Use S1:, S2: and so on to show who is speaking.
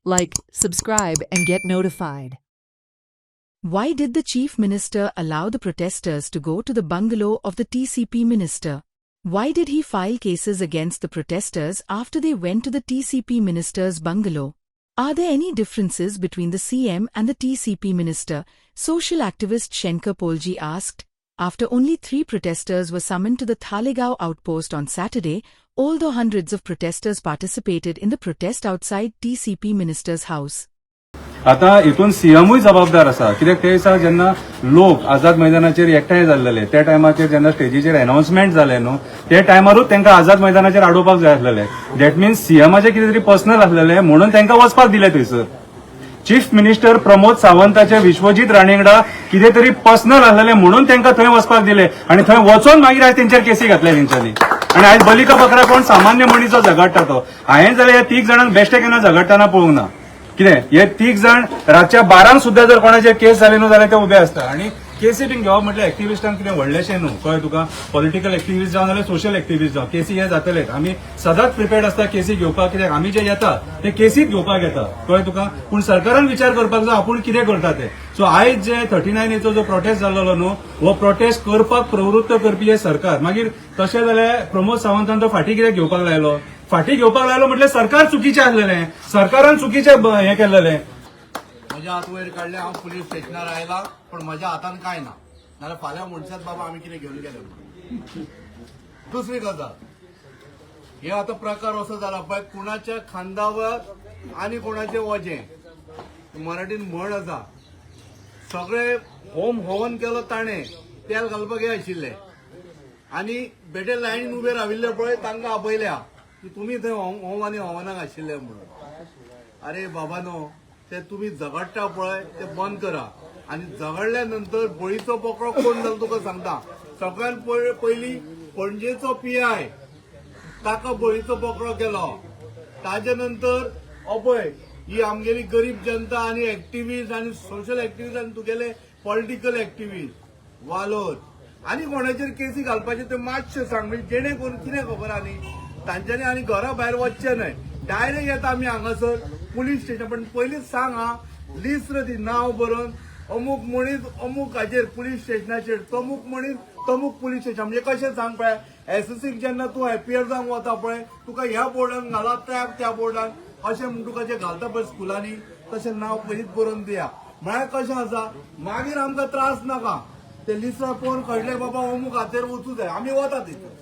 S1: Like, subscribe, and get notified.
S2: Why did the Chief Minister allow the protesters to go to the bungalow of the TCP minister? Why did he file cases against the protesters after they went to the TCP minister's bungalow? Are there any differences between the CM and the TCP minister? Social activist Shenkar Polji asked. After only 3 protesters were summoned to the Thalegaon outpost on Saturday, although hundreds of protesters participated in the protest outside TCP minister's house.
S3: आता हितून सीएमूय जबाबदार आसा कित्याक ते दिसा जेन्ना लोक आझाद मैदानाचेर एकठांय जाल्ले त्या टायमाचेर जेन्ना स्टेजीचेर अनाउन्समेंट जालें न्हू ते टायमारूच तांकां आझाद मैदानाचेर आडोवपाक जाय आसलेलें. दॅट मिन्स सीएमाचें कितें तरी पर्सनल आसलेलें म्हणून तांकां वचपाक दिलें थंयसर. चीफ मिनिस्टर प्रमोद सावंताचे विश्वजीत राणेंगडा कितें तरी पर्सनल आसलेलें म्हणून तांकां थंय वचपाक दिलें आनी थंय वचून मागीर आयज तेंचेर केसी घातल्या तेंच्यांनी. आनी आयज बलिका बकरा कोण सामान्य मनीस जो झगडटा तो हांवें जाल्यार ह्या 3 जाणांक बेश्टे केन्ना झगडटाना पळोवंक ना. कितें हे 3 जाण रातच्या 12 सुद्धा जर कोणाचेर केस जाली न्हू जाल्यार ते उबे आसता. आनी केसी बीन घेवप म्हटल्यार एक्टिविस्टांक कितें व्हडलेशें न्हू. कळ्ळें तुका. पॉलिटिकल एक्टिविस्ट जावं नाल्यार सोशल एक्टिविस्ट जावं केसी हे जातलेच. आमी सदांच प्रिपेर्ड आसता केसी घेवपाक कित्याक आमी जे येता ते केसीच घेवपाक येता. कळ्ळें तुका. पूण सरकारान विचार करपाक जाय आपूण कितें करता ते. सो आयज जे 39A जो प्रोटेस्ट जाल्लो न्हू हो प्रोटेस्ट करपाक प्रवृत्त करपी हे सरकार. मागीर तशें जाल्यार प्रमोद सावंतान तो फाटीं कित्याक घेवपाक लायलो. फाटीं घेवपाक लायलो म्हटल्यार सरकार चुकीचें आसलेलें. सरकारान चुकीचें हें केल्लेलें.
S4: म्हज्या हात वयर काडले हांव पुलीस स्टेशनार आयला पण म्हज्या हातान काय ना. नाल्यार फाल्यां म्हणशात बाबा आमी कितें घेवन गेले म्हणून. दुसरी गजाल हे आतां प्रकार असो जाला पळय कुणाच्या खांदावर आनी कोणाचें वजें. मराठीन म्हण आसा सगळे होम हवन केलो ताणें तेल घालपाक हे आशिल्ले आनी बेटे लायनीन उबे राविल्ले पळय तांकां आपयल्या की तुमी थंय होम आनी हवनाक आशिल्ले म्हणून. अरे बाबानो ते तुम्ही झगडटा पळय ते बंद करा. आनी झगडल्या नंतर बळीचो बोकडो कोण जालो तुका सांगता. सगळ्यात पयलीं पणजेचो PI ताका बळीचो बोकडो केलो. ताजे नंतर पळय ही आमगेली गरीब जनता आनी एक्टिव्हिस्ट आनी सोशल एक्टिव्हिस्ट आनी तुगेले पॉलिटिकल एक्टिव्हिस्ट वालोर आनी कोणाचेर केसी घालपाचे ते मातशें सांग म्हणजे जेणे करून कितें खबर आहा न्ही तांच्यांनी आनी घरा भायर वचचें न्हय. डायरेक्ट येता आमी हांगासर पुलीस स्टेशन. पण पयलींच सांग हा लिस्ट दी नांव बरोवन अमूक मनीस अमूक हाचेर पुलीस स्टेशनाचेर तमूक मनीस तमूक पुलीस स्टेशन. म्हणजे कशें सांग पळय SSCक जेन्ना तूं हॅपियर जावंक वता पळय तुका ह्या बोर्डान घाला त्या बोर्डान अशें म्हूण तुका जें घालता पळय स्कुलांनी तशें नांव पयलींच बरोवन दिया. म्हळ्यार कशें आसा मागीर आमकां त्रास नाका. ते लिस्टार पळोवन कळटलें बाबा अमूक हाचेर वचूं जाय आमी वता थंय.